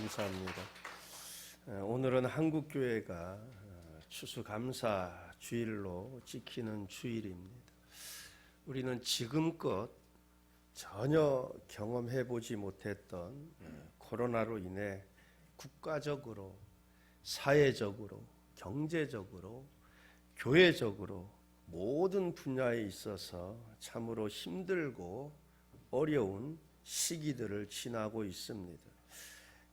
감사합니다. 오늘은 한국교회가 추수감사 주일로 지키는 주일입니다. 우리는 지금껏 전혀 경험해보지 못했던 코로나로 인해 국가적으로, 사회적으로, 경제적으로, 교회적으로 모든 분야에 있어서 참으로 힘들고 어려운 시기들을 지나고 있습니다.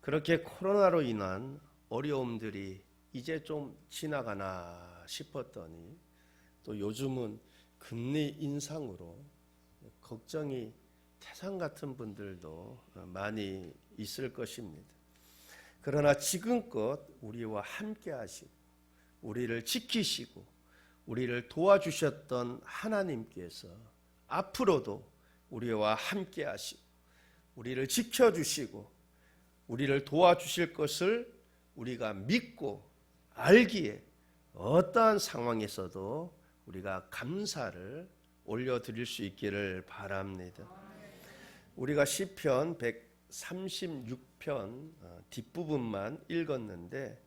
그렇게 코로나로 인한 어려움들이 이제 좀 지나가나 싶었더니 또 요즘은 금리 인상으로 걱정이 태산 같은 분들도 많이 있을 것입니다. 그러나 지금껏 우리와 함께 하시고 우리를 지키시고 우리를 도와주셨던 하나님께서 앞으로도 우리와 함께 하시고 우리를 지켜주시고 우리를 도와주실 것을 우리가 믿고 알기에 어떠한 상황에서도 우리가 감사를 올려드릴 수 있기를 바랍니다. 우리가 시편 136편 뒷부분만 읽었는데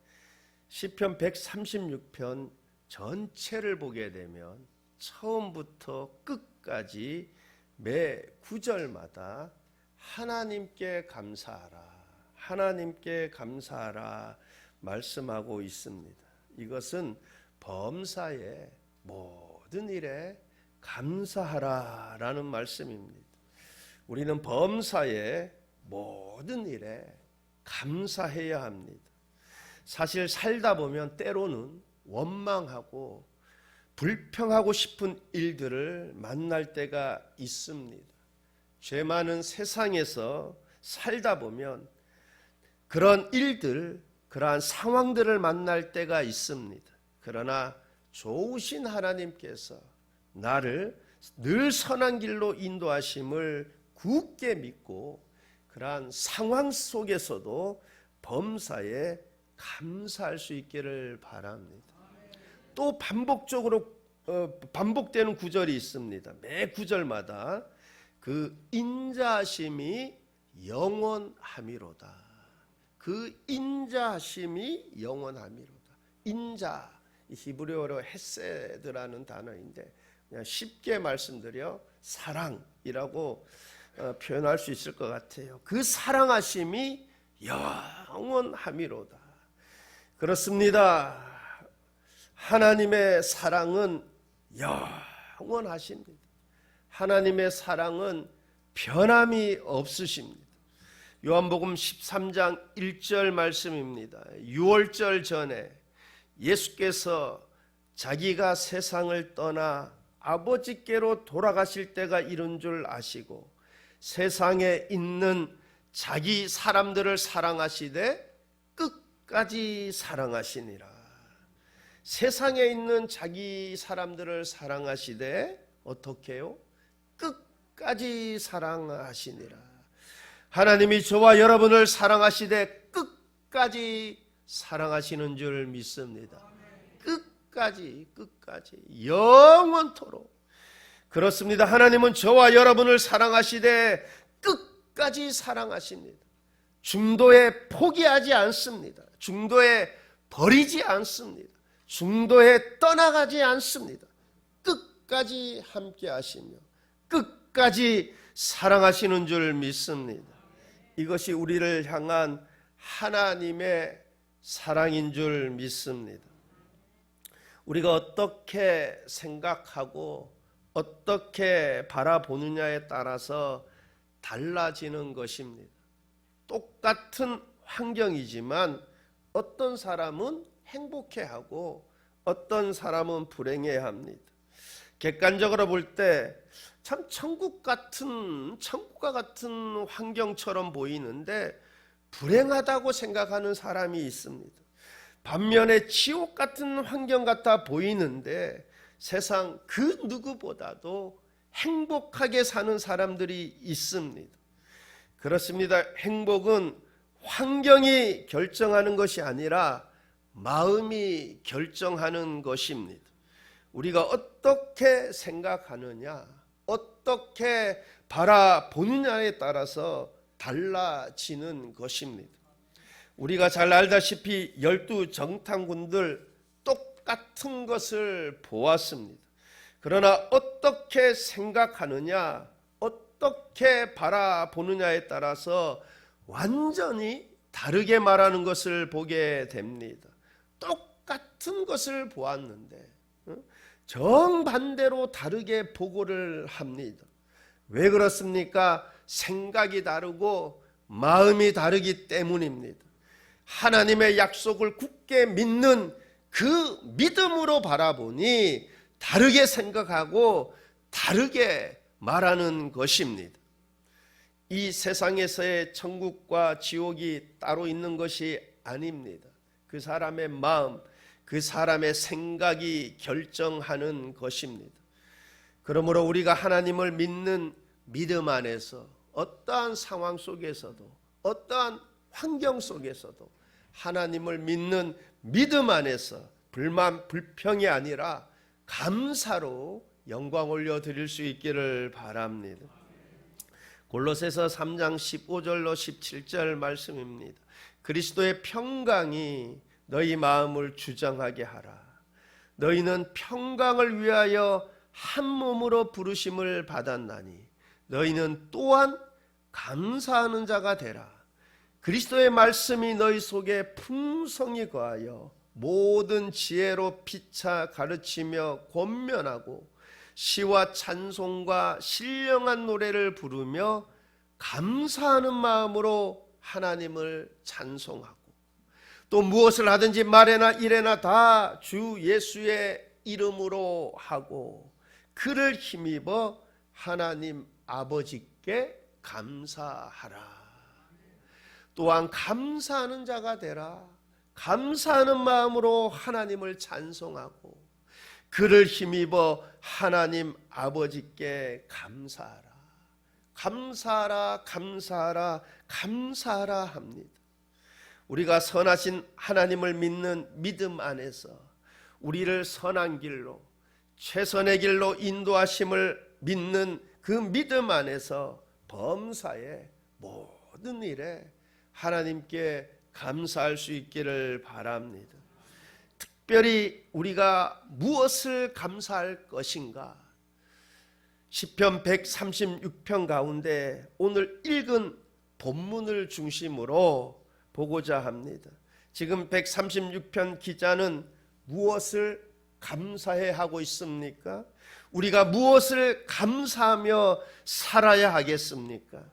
시편 136편 전체를 보게 되면 처음부터 끝까지 매 구절마다 하나님께 감사하라, 하나님께 감사하라 말씀하고 있습니다. 이것은 범사의 모든 일에 감사하라라는 말씀입니다. 우리는 범사의 모든 일에 감사해야 합니다. 사실 살다 보면 때로는 원망하고 불평하고 싶은 일들을 만날 때가 있습니다. 죄 많은 세상에서 살다 보면 그런 일들, 그러한 상황들을 만날 때가 있습니다. 그러나 좋으신 하나님께서 나를 늘 선한 길로 인도하심을 굳게 믿고 그러한 상황 속에서도 범사에 감사할 수 있기를 바랍니다. 또 반복되는 구절이 있습니다. 매 구절마다 그 인자하심이 영원함이로다. 그 인자하심이 영원함이로다. 인자, 히브리어로 헤세드라는 단어인데 그냥 쉽게 말씀드려 사랑이라고 표현할 수 있을 것 같아요. 그 사랑하심이 영원함이로다. 그렇습니다. 하나님의 사랑은 영원하십니다. 하나님의 사랑은 변함이 없으십니다. 요한복음 13장 1절 말씀입니다. 유월절 전에 예수께서 자기가 세상을 떠나 아버지께로 돌아가실 때가 이른 줄 아시고 세상에 있는 자기 사람들을 사랑하시되 끝까지 사랑하시니라. 세상에 있는 자기 사람들을 사랑하시되 어떻게 해요? 끝까지 사랑하시니라. 하나님이 저와 여러분을 사랑하시되 끝까지 사랑하시는 줄 믿습니다. 끝까지 영원토록. 그렇습니다. 하나님은 저와 여러분을 사랑하시되 끝까지 사랑하십니다. 중도에 포기하지 않습니다. 중도에 버리지 않습니다. 중도에 떠나가지 않습니다. 끝까지 함께 하시며 끝까지 사랑하시는 줄 믿습니다. 이것이 우리를 향한 하나님의 사랑인 줄 믿습니다. 우리가 어떻게 생각하고 어떻게 바라보느냐에 따라서 달라지는 것입니다. 똑같은 환경이지만 어떤 사람은 행복해하고 어떤 사람은 불행해합니다. 객관적으로 볼 때 참 천국과 같은 환경처럼 보이는데 불행하다고 생각하는 사람이 있습니다. 반면에 지옥 같은 환경 같아 보이는데 세상 그 누구보다도 행복하게 사는 사람들이 있습니다. 그렇습니다. 행복은 환경이 결정하는 것이 아니라 마음이 결정하는 것입니다. 우리가 어떻게 생각하느냐, 어떻게 바라보느냐에 따라서 달라지는 것입니다. 우리가 잘 알다시피 12정탐꾼들 똑같은 것을 보았습니다. 그러나 어떻게 생각하느냐, 어떻게 바라보느냐에 따라서 완전히 다르게 말하는 것을 보게 됩니다. 똑같은 것을 보았는데 정반대로 다르게 보고를 합니다. 왜 그렇습니까? 생각이 다르고 마음이 다르기 때문입니다. 하나님의 약속을 굳게 믿는 그 믿음으로 바라보니 다르게 생각하고 다르게 말하는 것입니다. 이 세상에서의 천국과 지옥이 따로 있는 것이 아닙니다. 그 사람의 마음, 그 사람의 생각이 결정하는 것입니다. 그러므로 우리가 하나님을 믿는 믿음 안에서 어떠한 상황 속에서도, 어떠한 환경 속에서도 하나님을 믿는 믿음 안에서 불만, 불평이 아니라 감사로 영광 올려드릴 수 있기를 바랍니다. 골로새서 3장 15절로 17절 말씀입니다. 그리스도의 평강이 너희 마음을 주장하게 하라. 너희는 평강을 위하여 한 몸으로 부르심을 받았나니 너희는 또한 감사하는 자가 되라. 그리스도의 말씀이 너희 속에 풍성히 거하여 모든 지혜로 피차 가르치며 권면하고 시와 찬송과 신령한 노래를 부르며 감사하는 마음으로 하나님을 찬송하고 또 무엇을 하든지 말에나 일에나 다 주 예수의 이름으로 하고 그를 힘입어 하나님 아버지께 감사하라. 또한 감사하는 자가 되라. 감사하는 마음으로 하나님을 찬송하고 그를 힘입어 하나님 아버지께 감사하라. 감사하라, 감사하라, 감사하라 합니다. 우리가 선하신 하나님을 믿는 믿음 안에서 우리를 선한 길로, 최선의 길로 인도하심을 믿는 그 믿음 안에서 범사의 모든 일에 하나님께 감사할 수 있기를 바랍니다. 특별히 우리가 무엇을 감사할 것인가? 시편 136편 가운데 오늘 읽은 본문을 중심으로 보고자 합니다. 지금 136편 기자는 무엇을 감사해 하고 있습니까? 우리가 무엇을 감사하며 살아야 하겠습니까?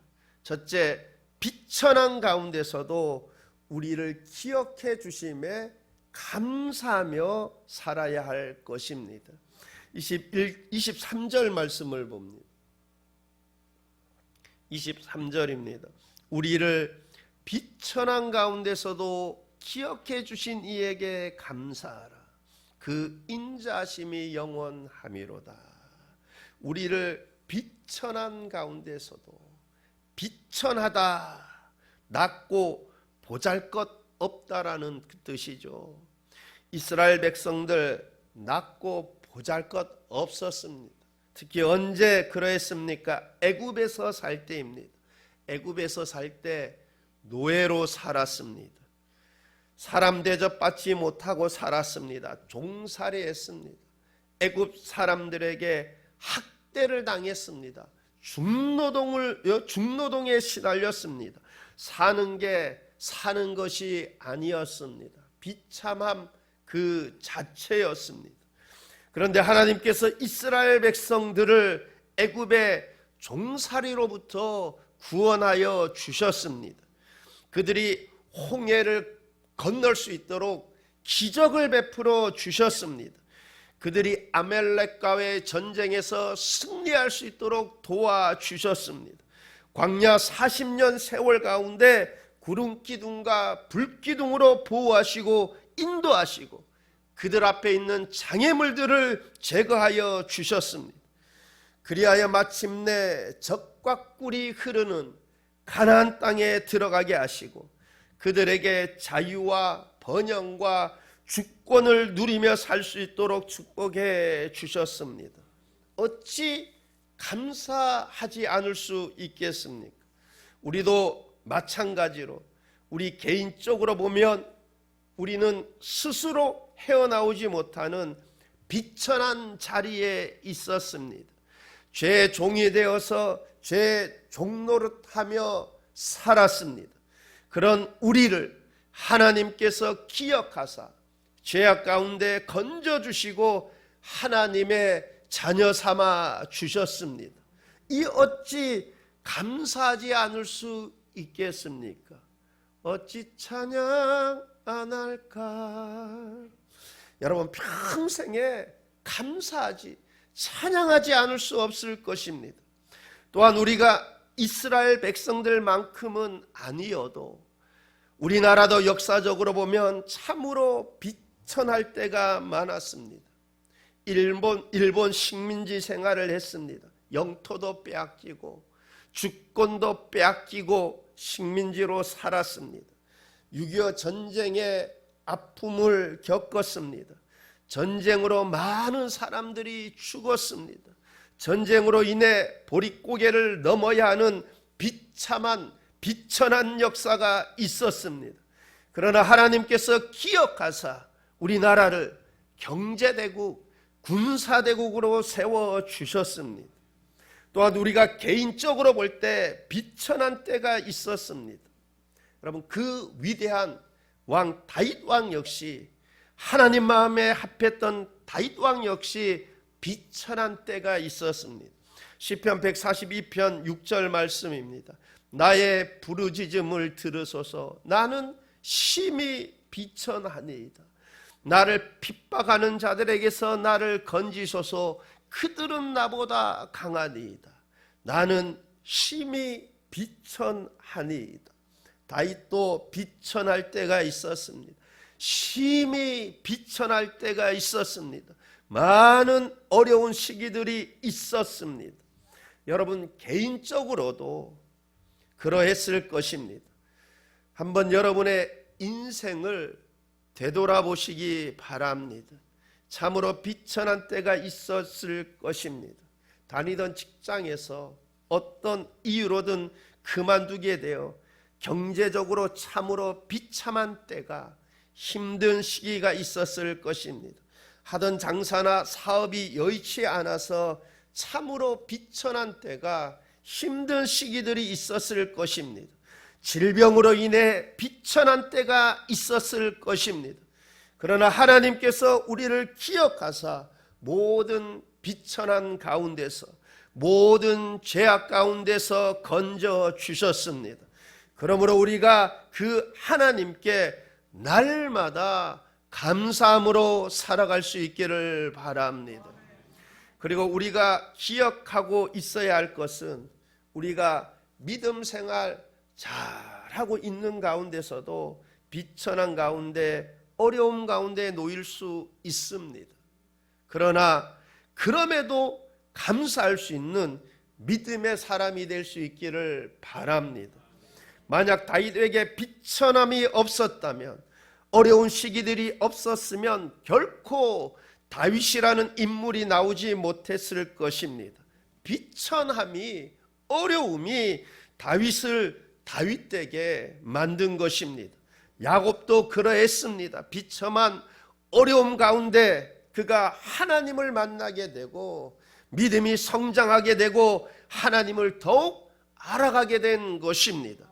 첫째, 비천한 가운데서도 우리를 기억해 주심에 감사하며 살아야 할 것입니다. 23절 말씀을 봅니다. 23절입니다. 우리를 비천한 가운데서도 기억해 주신 이에게 감사하라. 그 인자심이 영원함이로다. 우리를 비천한 가운데서도 비천하다, 낮고 보잘것 없다라는 그 뜻이죠. 이스라엘 백성들 낮고 보잘것 없었습니다. 특히 언제 그러했습니까? 애굽에서 살 때입니다. 애굽에서 살 때 노예로 살았습니다. 사람 대접받지 못하고 살았습니다. 종살이했습니다. 애굽 사람들에게 학대를 당했습니다. 중노동에 시달렸습니다. 사는 것이 아니었습니다. 비참함 그 자체였습니다. 그런데 하나님께서 이스라엘 백성들을 애굽의 종살이로부터 구원하여 주셨습니다. 그들이 홍해를 건널 수 있도록 기적을 베풀어 주셨습니다. 그들이 아멜렉과의 전쟁에서 승리할 수 있도록 도와주셨습니다. 광야 40년 세월 가운데 구름 기둥과 불 기둥으로 보호하시고 인도하시고 그들 앞에 있는 장애물들을 제거하여 주셨습니다. 그리하여 마침내 젖과 꿀이 흐르는 가나안 땅에 들어가게 하시고 그들에게 자유와 번영과 주권을 누리며 살 수 있도록 축복해 주셨습니다. 어찌 감사하지 않을 수 있겠습니까? 우리도 마찬가지로 우리 개인적으로 보면 우리는 스스로 헤어나오지 못하는 비천한 자리에 있었습니다. 죄의 종이 되어서 죄의 종노릇하며 살았습니다. 그런 우리를 하나님께서 기억하사 죄악 가운데 건져주시고 하나님의 자녀 삼아 주셨습니다. 이 어찌 감사하지 않을 수 있겠습니까? 어찌 찬양 안 할까? 여러분, 평생에 감사하지, 찬양하지 않을 수 없을 것입니다. 또한 우리가 이스라엘 백성들만큼은 아니어도 우리나라도 역사적으로 보면 참으로 비천할 때가 많았습니다. 일본 식민지 생활을 했습니다. 영토도 빼앗기고 주권도 빼앗기고 식민지로 살았습니다. 6.25 전쟁의 아픔을 겪었습니다. 전쟁으로 많은 사람들이 죽었습니다. 전쟁으로 인해 보릿고개를 넘어야 하는 비참한 비천한 역사가 있었습니다. 그러나 하나님께서 기억하사 우리나라를 경제대국, 군사대국으로 세워주셨습니다. 또한 우리가 개인적으로 볼 때 비천한 때가 있었습니다. 여러분, 그 위대한 왕 다윗 왕 역시, 하나님 마음에 합했던 다윗 왕 역시 비천한 때가 있었습니다. 시편 142편 6절 말씀입니다. 나의 부르짖음을 들으소서. 나는 심히 비천하니이다. 나를 핍박하는 자들에게서 나를 건지소서. 그들은 나보다 강하니이다. 나는 심히 비천하니이다. 다윗도 비천할 때가 있었습니다. 심히 비천할 때가 있었습니다. 많은 어려운 시기들이 있었습니다. 여러분, 개인적으로도 그러했을 것입니다. 한번 여러분의 인생을 되돌아보시기 바랍니다. 참으로 비천한 때가 있었을 것입니다. 다니던 직장에서 어떤 이유로든 그만두게 되어 경제적으로 참으로 비참한 때가, 힘든 시기가 있었을 것입니다. 하던 장사나 사업이 여의치 않아서 참으로 비천한 때가, 힘든 시기들이 있었을 것입니다. 질병으로 인해 비천한 때가 있었을 것입니다. 그러나 하나님께서 우리를 기억하사 모든 비천한 가운데서, 모든 죄악 가운데서 건져 주셨습니다. 그러므로 우리가 그 하나님께 날마다 감사함으로 살아갈 수 있기를 바랍니다. 그리고 우리가 기억하고 있어야 할 것은, 우리가 믿음 생활 잘하고 있는 가운데서도 비천한 가운데, 어려움 가운데 놓일 수 있습니다. 그러나 그럼에도 감사할 수 있는 믿음의 사람이 될 수 있기를 바랍니다. 만약 다윗에게 비천함이 없었다면, 어려운 시기들이 없었으면 결코 다윗이라는 인물이 나오지 못했을 것입니다. 비천함이, 어려움이 다윗을 다윗되게 만든 것입니다. 야곱도 그러했습니다. 비참한 어려움 가운데 그가 하나님을 만나게 되고 믿음이 성장하게 되고 하나님을 더욱 알아가게 된 것입니다.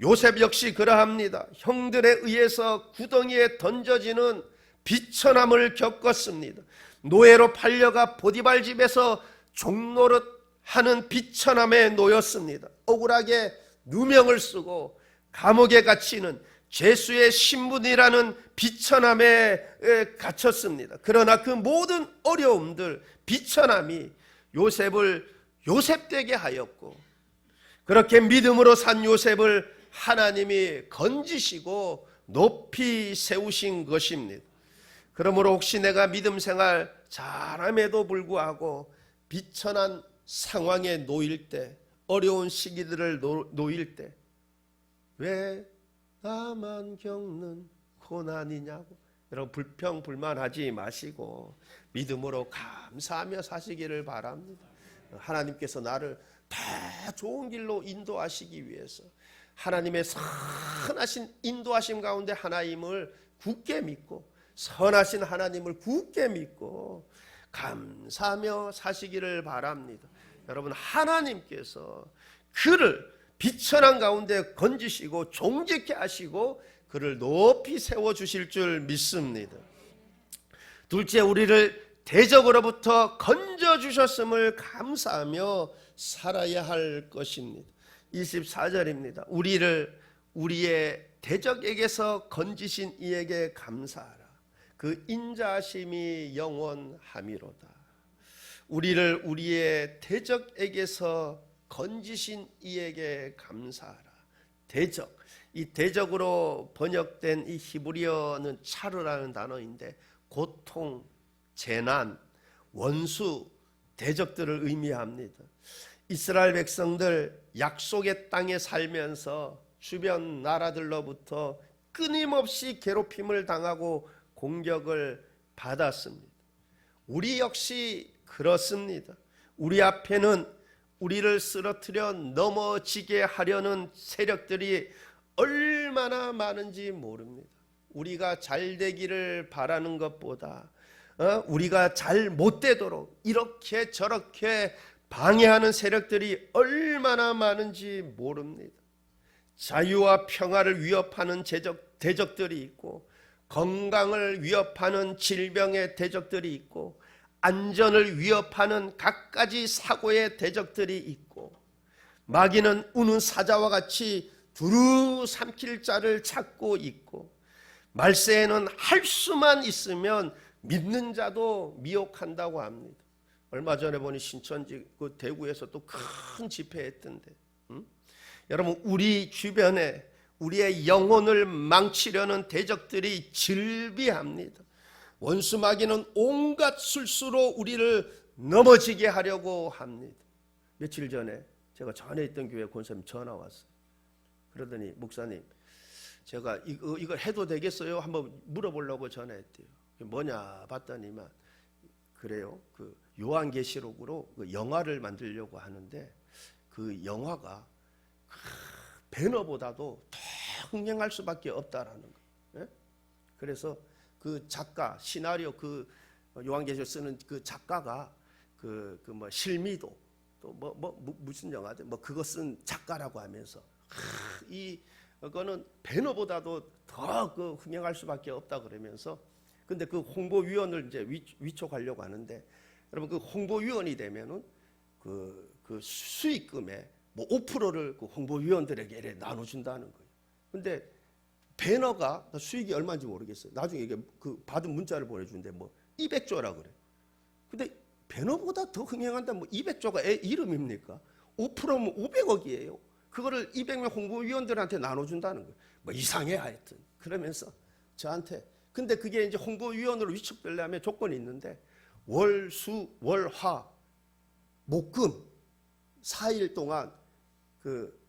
요셉 역시 그러합니다. 형들에 의해서 구덩이에 던져지는 비천함을 겪었습니다. 노예로 팔려가 보디발 집에서 종노릇하는 비천함에 놓였습니다. 억울하게 누명을 쓰고 감옥에 갇히는 죄수의 신분이라는 비천함에 갇혔습니다. 그러나 그 모든 어려움들, 비천함이 요셉을 요셉되게 하였고, 그렇게 믿음으로 산 요셉을 하나님이 건지시고 높이 세우신 것입니다. 그러므로 혹시 내가 믿음 생활 잘함에도 불구하고 비천한 상황에 놓일 때, 어려운 시기들을 놓일 때, 왜 나만 겪는 고난이냐고, 여러분 불평불만하지 마시고 믿음으로 감사하며 사시기를 바랍니다. 하나님께서 나를 다 좋은 길로 인도하시기 위해서, 하나님의 선하신 인도하심 가운데 하나님을 굳게 믿고 선하신 하나님을 굳게 믿고 감사하며 사시기를 바랍니다. 여러분, 하나님께서 그를 비천한 가운데 건지시고 종짓게 하시고 그를 높이 세워주실 줄 믿습니다. 둘째, 우리를 대적으로부터 건져주셨음을 감사하며 살아야 할 것입니다. 24절입니다. 우리를 우리의 대적에게서 건지신 이에게 감사하라. 그 인자하심이 영원함이로다. 우리를 우리의 대적에게서 건지신 이에게 감사하라. 대적, 이 대적으로 번역된 이 히브리어는 차르라는 단어인데 고통, 재난, 원수, 대적들을 의미합니다. 이스라엘 백성들 약속의 땅에 살면서 주변 나라들로부터 끊임없이 괴롭힘을 당하고 공격을 받았습니다. 우리 역시 그렇습니다. 우리 앞에는 우리를 쓰러뜨려 넘어지게 하려는 세력들이 얼마나 많은지 모릅니다. 우리가 잘 되기를 바라는 것보다 우리가 잘 못되도록 이렇게 저렇게 방해하는 세력들이 얼마나 많은지 모릅니다. 자유와 평화를 위협하는 대적들이 있고, 건강을 위협하는 질병의 대적들이 있고, 안전을 위협하는 갖가지 사고의 대적들이 있고, 마귀는 우는 사자와 같이 두루 삼킬 자를 찾고 있고, 말세에는 할 수만 있으면 믿는 자도 미혹한다고 합니다. 얼마 전에 보니 신천지 그 대구에서 또 큰 집회했던데, 여러분, 우리 주변에 우리의 영혼을 망치려는 대적들이 즐비합니다. 원수 마귀는 온갖 술수로 우리를 넘어지게 하려고 합니다. 며칠 전에 제가 전에 있던 교회 권사님 전화 왔어요. 그러더니 목사님, 제가 이거 해도 되겠어요? 한번 물어보려고 전화했대요. 뭐냐 봤더니만 그래요. 그 요한계시록으로 그 영화를 만들려고 하는데 그 영화가 배너보다도 더 흥행할 수밖에 없다라는 거예요. 그래서 그 작가 시나리오 그 요한계시록 쓰는 그 작가가 그 뭐 실미도 또 무슨 영화들 뭐 그거 쓴 작가라고 하면서 이거는 배너보다도 더 그 흥행할 수밖에 없다 그러면서 근데 그 홍보위원을 이제 위촉하려고 하는데 여러분 그 홍보위원이 되면은 그 수익금의 뭐 5%를 그 홍보위원들에게 나눠준다는 거예요. 근데 배너가 수익이 얼마인지 모르겠어요. 나중에 이게 그 받은 문자를 보내주는데 뭐 200조라 그래. 근데 배너보다 더 흥행한다 뭐 200조가 애 이름입니까? 5%면 500억이에요. 그거를 200명 홍보위원들한테 나눠준다는 거예요. 뭐 이상해 하여튼. 그러면서 저한테 근데 그게 이제 홍보위원으로 위촉되려면 조건이 있는데 월, 수, 월, 화, 목, 금 4일 동안 그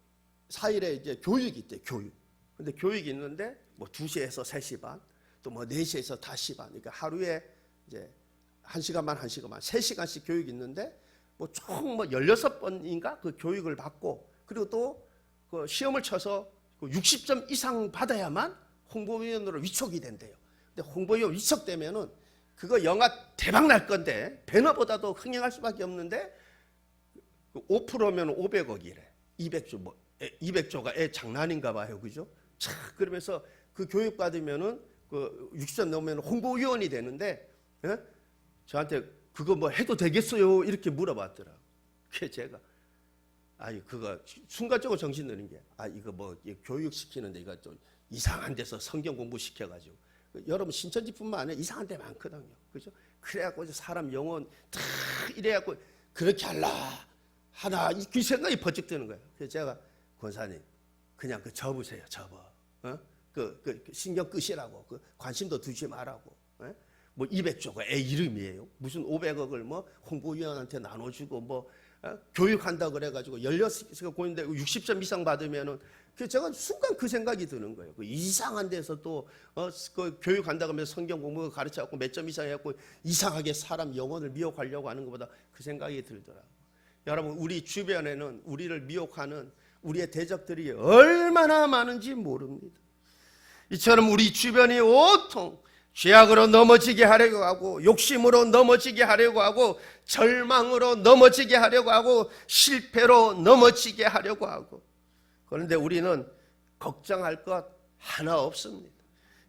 4일에 이제 교육이 있대, 교육. 근데 교육이 있는데 뭐 2시에서 3시 반, 또 뭐 4시에서 5시 반. 그러니까 하루에 이제 1시간만 3시간씩 교육이 있는데 뭐 총 뭐 16번인가 그 교육을 받고 그리고 또 그 시험을 쳐서 60점 이상 받아야만 홍보위원으로 위촉이 된대요. 근데 홍보위원 위촉되면은 그거 영화 대박 날 건데 배너보다도 흥행할 수밖에 없는데 5%면 500억이래. 200조 뭐 200조가 애 장난인가 봐요. 그죠? 차 그러면서 그 교육 받으면은 그 60점 넘으면 홍보위원이 되는데 저한테 그거 뭐 해도 되겠어요? 이렇게 물어봤더라. 그게 제가 그거 순간적으로 정신 드는 게 이거 뭐 교육 시키는데 이거 좀 이상한 데서 성경 공부 시켜가지고 여러분 신천지뿐만 아니라 이상한 데 많거든요. 그죠? 그래갖고 사람 영혼 다 이래갖고 그렇게 하나 이 생각이 번쩍 드는 거예요. 그래서 제가 권사님 그냥 그 접으세요. 접어. 그 신경 끄시라고. 그 관심도 두지 말라고. 뭐 200조가 애 이름이에요. 무슨 500억을 뭐 홍보위원한테 나눠주고 뭐 교육한다 그래가지고 16시간 고인데 60점 이상 받으면은 제가 순간 그 생각이 드는 거예요. 그 이상한 데서 또 그 교육한다 그러면 성경 공부 가르쳐갖고 몇 점 이상 해갖고 이상하게 사람 영혼을 미혹하려고 하는 것보다 그 생각이 들더라고요. 여러분 우리 주변에는 우리를 미혹하는 우리의 대적들이 얼마나 많은지 모릅니다. 이처럼 우리 주변이 온통 죄악으로 넘어지게 하려고 하고, 욕심으로 넘어지게 하려고 하고, 절망으로 넘어지게 하려고 하고, 실패로 넘어지게 하려고 하고, 그런데 우리는 걱정할 것 하나 없습니다.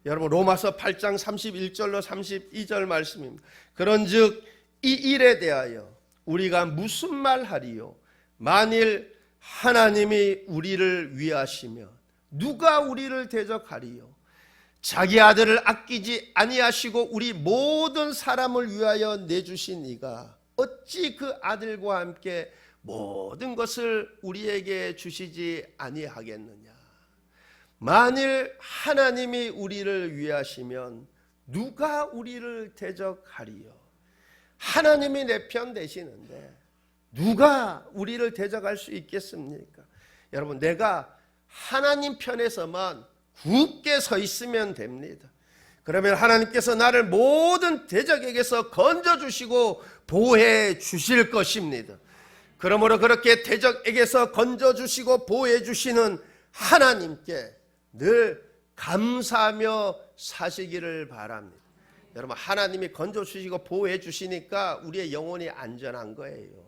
여러분, 로마서 8장 31절로 32절 말씀입니다. 그런즉 이 일에 대하여 우리가 무슨 말하리요? 만일 하나님이 우리를 위하시면 누가 우리를 대적하리요? 자기 아들을 아끼지 아니하시고 우리 모든 사람을 위하여 내주신 이가 어찌 그 아들과 함께 모든 것을 우리에게 주시지 아니하겠느냐? 만일 하나님이 우리를 위하시면 누가 우리를 대적하리요? 하나님이 내 편 되시는데 누가 우리를 대적할 수 있겠습니까? 여러분, 내가 하나님 편에서만 굳게 서 있으면 됩니다. 그러면 하나님께서 나를 모든 대적에게서 건져주시고 보호해 주실 것입니다. 그러므로 그렇게 대적에게서 건져주시고 보호해 주시는 하나님께 늘 감사하며 사시기를 바랍니다. 여러분, 하나님이 건져주시고 보호해 주시니까 우리의 영혼이 안전한 거예요.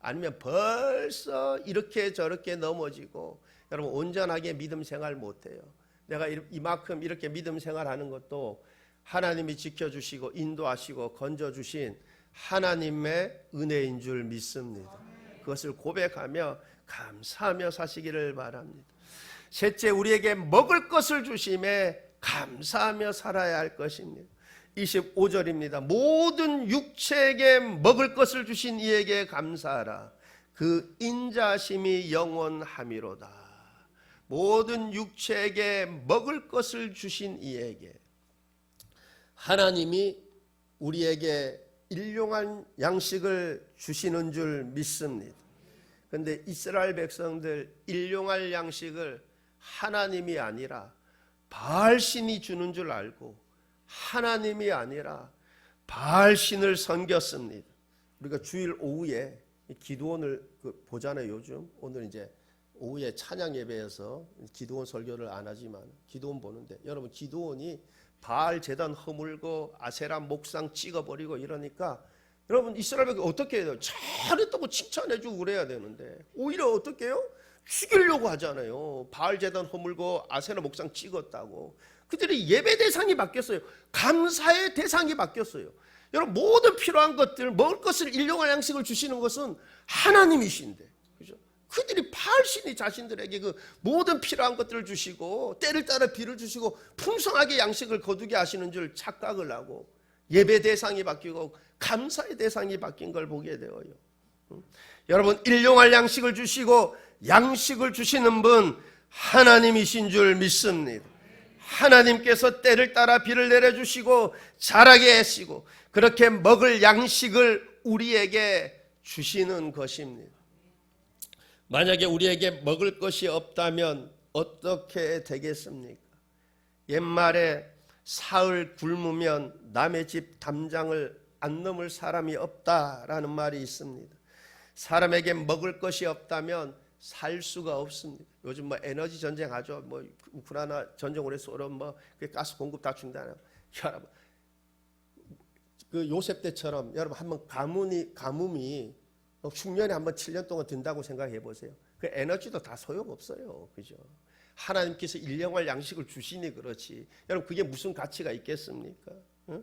아니면 벌써 이렇게 저렇게 넘어지고, 여러분, 온전하게 믿음 생활 못해요. 내가 이만큼 이렇게 믿음 생활하는 것도 하나님이 지켜주시고 인도하시고 건져주신 하나님의 은혜인 줄 믿습니다. 그것을 고백하며 감사하며 사시기를 바랍니다. 셋째, 우리에게 먹을 것을 주심에 감사하며 살아야 할 것입니다. 25절입니다. 모든 육체에게 먹을 것을 주신 이에게 감사하라. 그 인자심이 영원함이로다. 모든 육체에게 먹을 것을 주신 이에게, 하나님이 우리에게 일용할 양식을 주시는 줄 믿습니다. 그런데 이스라엘 백성들 일용할 양식을 하나님이 아니라 바알신이 주는 줄 알고 하나님이 아니라 바알신을 섬겼습니다. 우리가 주일 오후에 기도원을 보잖아요. 요즘 오늘 이제 오후에 찬양 예배에서 기도원 설교를 안 하지만 기도원 보는데, 여러분, 기도원이 바알 제단 허물고 아세라 목상 찍어버리고 이러니까, 여러분, 이스라엘 백성이 어떻게 해야 돼요? 잘했다고 칭찬해주고 그래야 되는데 오히려 어떻게 해요? 죽이려고 하잖아요. 바알 제단 허물고 아세라 목상 찍었다고. 그들이 예배 대상이 바뀌었어요. 감사의 대상이 바뀌었어요. 여러분, 모든 필요한 것들, 먹을 것을 일용할 양식을 주시는 것은 하나님이신데, 그죠? 그들이 바알신이 자신들에게 그 모든 필요한 것들을 주시고 때를 따라 비를 주시고 풍성하게 양식을 거두게 하시는 줄 착각을 하고 예배 대상이 바뀌고 감사의 대상이 바뀐 걸 보게 되어요. 여러분, 일용할 양식을 주시고 양식을 주시는 분 하나님이신 줄 믿습니다. 하나님께서 때를 따라 비를 내려주시고 자라게 하시고 그렇게 먹을 양식을 우리에게 주시는 것입니다. 만약에 우리에게 먹을 것이 없다면 어떻게 되겠습니까? 옛말에 사흘 굶으면 남의 집 담장을 안 넘을 사람이 없다라는 말이 있습니다. 사람에게 먹을 것이 없다면 살 수가 없습니다. 요즘 뭐 에너지 전쟁하죠. 뭐 우크라이나 전쟁 오래 쏘면 뭐 가스 공급 다 중단하고. 여러분, 그 요셉 때처럼 여러분 한번 가뭄이 흉년에 한번 7년 동안 든다고 생각해 보세요. 그 에너지도 다 소용없어요. 그죠? 하나님께서 일용할 양식을 주시니 그렇지. 여러분, 그게 무슨 가치가 있겠습니까? 응?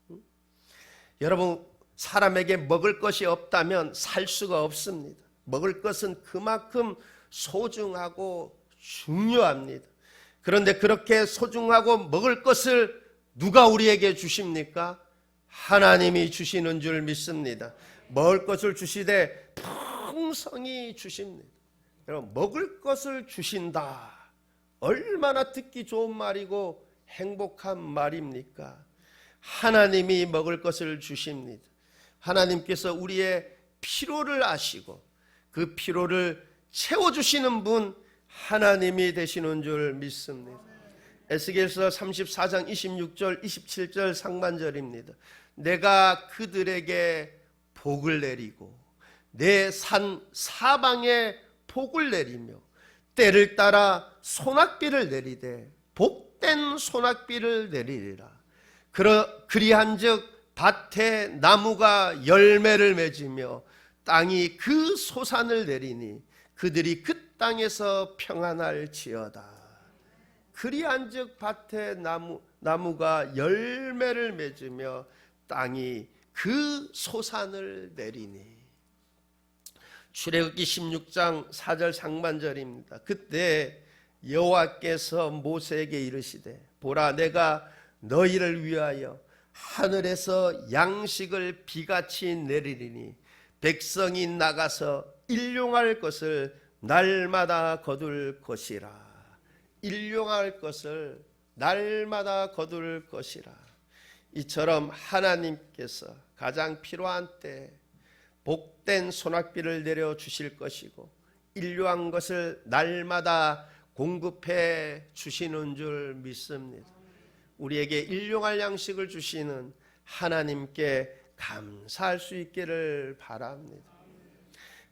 응? 여러분, 사람에게 먹을 것이 없다면 살 수가 없습니다. 먹을 것은 그만큼 소중하고 중요합니다. 그런데 그렇게 소중하고 먹을 것을 누가 우리에게 주십니까? 하나님이 주시는 줄 믿습니다. 먹을 것을 주시되 풍성히 주십니다. 여러분, 먹을 것을 주신다. 얼마나 듣기 좋은 말이고 행복한 말입니까? 하나님이 먹을 것을 주십니다. 하나님께서 우리의 피로를 아시고 그 피로를 채워주시는 분 하나님이 되시는 줄 믿습니다. 에스겔서 34장 26절 27절 상반절입니다. 내가 그들에게 복을 내리고 내 산 사방에 복을 내리며 때를 따라 소낙비를 내리되 복된 소낙비를 내리리라. 그리한즉 밭에 나무가 열매를 맺으며 땅이 그 소산을 내리니 그들이 그 땅에서 평안할지어다. 그리한즉 밭에 나무가 열매를 맺으며 땅이 그 소산을 내리니. 출애굽기 16장 4절 상반절입니다. 그때 여호와께서 모세에게 이르시되 보라 내가 너희를 위하여 하늘에서 양식을 비같이 내리리니 백성이 나가서 일용할 것을 날마다 거둘 것이라. 일용할 것을 날마다 거둘 것이라. 이처럼 하나님께서 가장 필요한 때 복된 소낙비를 내려 주실 것이고 일용한 것을 날마다 공급해 주시는 줄 믿습니다. 우리에게 일용할 양식을 주시는 하나님께 감사할 수 있기를 바랍니다.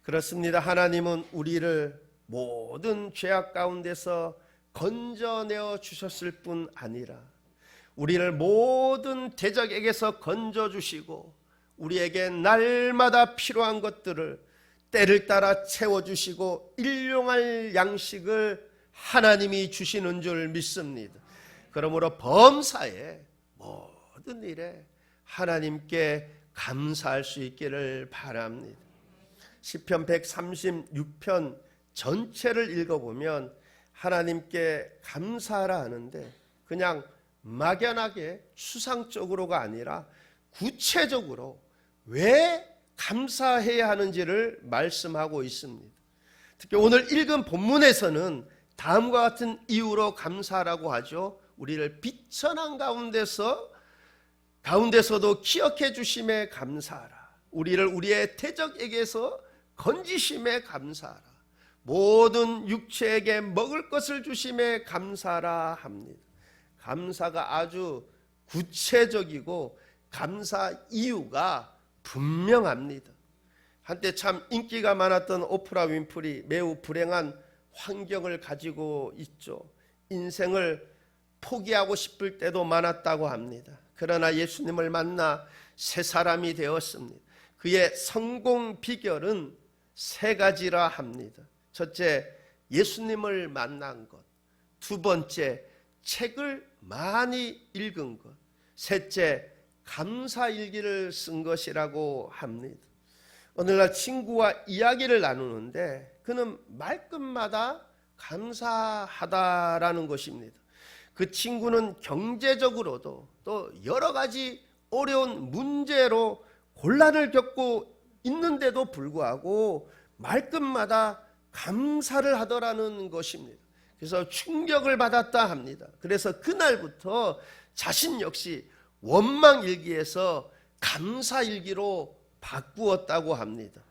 그렇습니다. 하나님은 우리를 모든 죄악 가운데서 건져내어 주셨을 뿐 아니라 우리를 모든 대적에게서 건져주시고 우리에게 날마다 필요한 것들을 때를 따라 채워주시고 일용할 양식을 하나님이 주시는 줄 믿습니다. 그러므로 범사의 모든 일에 하나님께 감사할 수 있기를 바랍니다. 시편 136편 전체를 읽어보면 하나님께 감사하라 하는데 그냥 막연하게 추상적으로가 아니라 구체적으로 왜 감사해야 하는지를 말씀하고 있습니다. 특히 오늘 읽은 본문에서는 다음과 같은 이유로 감사라고 하죠. 우리를 비천한 가운데서도 기억해 주심에 감사하라. 우리를 우리의 대적에게서 건지심에 감사하라. 모든 육체에게 먹을 것을 주심에 감사하라 합니다. 감사가 아주 구체적이고 감사 이유가 분명합니다. 한때 참 인기가 많았던 오프라 윈프리 매우 불행한 환경을 가지고 있죠. 인생을 포기하고 싶을 때도 많았다고 합니다. 그러나 예수님을 만나 새 사람이 되었습니다. 그의 성공 비결은 세 가지라 합니다. 첫째, 예수님을 만난 것. 두 번째, 책을 많이 읽은 것. 셋째, 감사일기를 쓴 것이라고 합니다. 오늘날 친구와 이야기를 나누는데 그는 말끝마다 감사하다라는 것입니다. 그 친구는 경제적으로도 또 여러 가지 어려운 문제로 곤란을 겪고 있는데도 불구하고 말끝마다 감사를 하더라는 것입니다. 그래서 충격을 받았다 합니다. 그래서 그날부터 자신 역시 원망일기에서 감사일기로 바꾸었다고 합니다.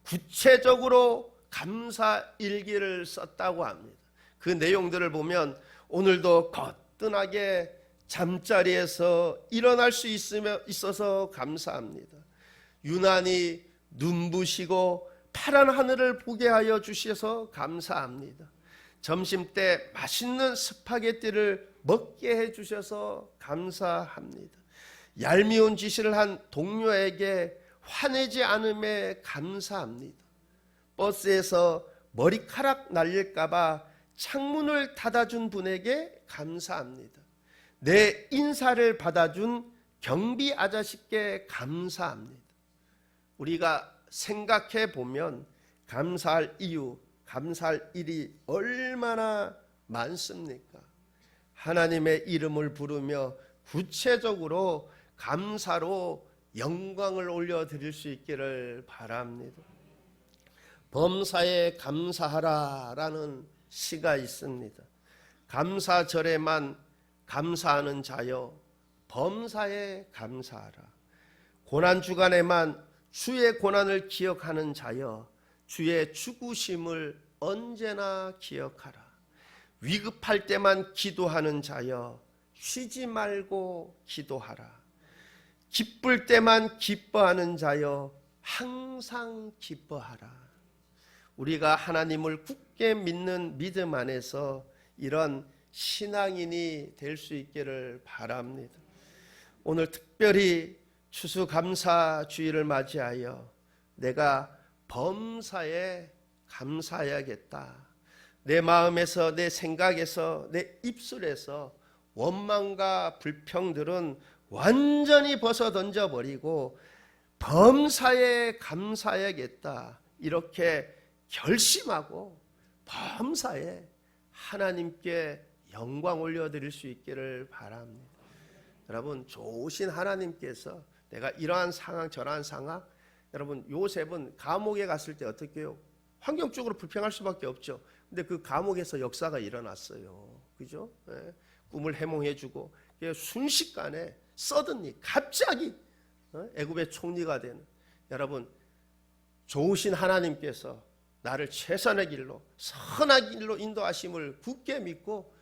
구체적으로 감사일기를 썼다고 합니다. 그 내용들을 보면 오늘도 거뜬하게 잠자리에서 일어날 수 있어서 감사합니다. 유난히 눈부시고 파란 하늘을 보게 하여 주셔서 감사합니다. 점심때 맛있는 스파게티를 먹게 해주셔서 감사합니다. 얄미운 짓을 한 동료에게 화내지 않음에 감사합니다. 버스에서 머리카락 날릴까봐 창문을 닫아준 분에게 감사합니다. 내 인사를 받아준 경비 아저씨께 감사합니다. 우리가 생각해 보면 감사할 이유, 감사할 일이 얼마나 많습니까? 하나님의 이름을 부르며 구체적으로 감사로 영광을 올려드릴 수 있기를 바랍니다. 범사에 감사하라라는 시가 있습니다. 감사절에만 감사하는 자여 범사에 감사하라. 고난주간에만 주의 고난을 기억하는 자여 주의 죽으심을 언제나 기억하라. 위급할 때만 기도하는 자여 쉬지 말고 기도하라. 기쁠 때만 기뻐하는 자여 항상 기뻐하라. 우리가 하나님을 굳게 믿는 믿음 안에서 이런 신앙인이 될 수 있기를 바랍니다. 오늘 특별히 추수감사주의를 맞이하여 내가 범사에 감사해야겠다. 내 마음에서, 내 생각에서, 내 입술에서 원망과 불평들은 완전히 벗어 던져버리고 범사에 감사해야겠다. 이렇게 결심하고 범사에 하나님께 영광 올려드릴 수 있기를 바랍니다. 여러분, 좋으신 하나님께서 내가 이러한 상황 저러한 상황, 여러분 요셉은 감옥에 갔을 때 어떻게 해요? 환경적으로 불평할 수밖에 없죠. 근데 그 감옥에서 역사가 일어났어요. 그죠? 예. 꿈을 해몽해주고 순식간에 서든니 갑자기 애굽의 총리가 되는, 여러분 좋으신 하나님께서 나를 최선의 길로 선한 길로 인도하심을 굳게 믿고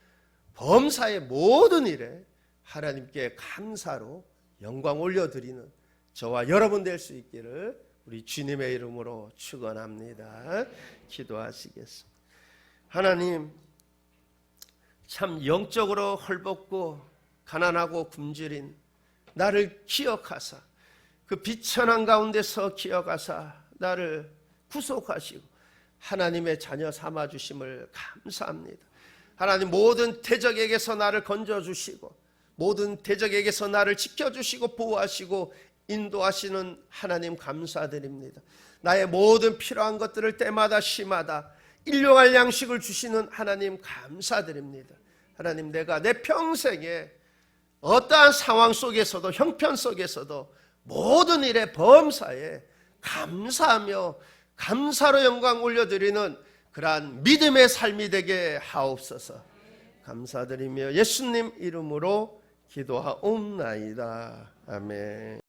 범사의 모든 일에 하나님께 감사로 영광 올려드리는 저와 여러분 될 수 있기를 우리 주님의 이름으로 축원합니다. 기도하시겠습니다. 하나님, 참 영적으로 헐벗고 가난하고 굶주린 나를 기억하사 그 비천한 가운데서 기억하사 나를 구속하시고 하나님의 자녀 삼아주심을 감사합니다. 하나님, 모든 대적에게서 나를 건져주시고 모든 대적에게서 나를 지켜주시고 보호하시고 인도하시는 하나님 감사드립니다. 나의 모든 필요한 것들을 때마다 시마다 일용할 양식을 주시는 하나님 감사드립니다. 하나님, 내가 내 평생에 어떠한 상황 속에서도 형편 속에서도 모든 일에 범사에 감사하며 감사로 영광 올려드리는 그러한 믿음의 삶이 되게 하옵소서. 감사드리며 예수님 이름으로 기도하옵나이다. 아멘.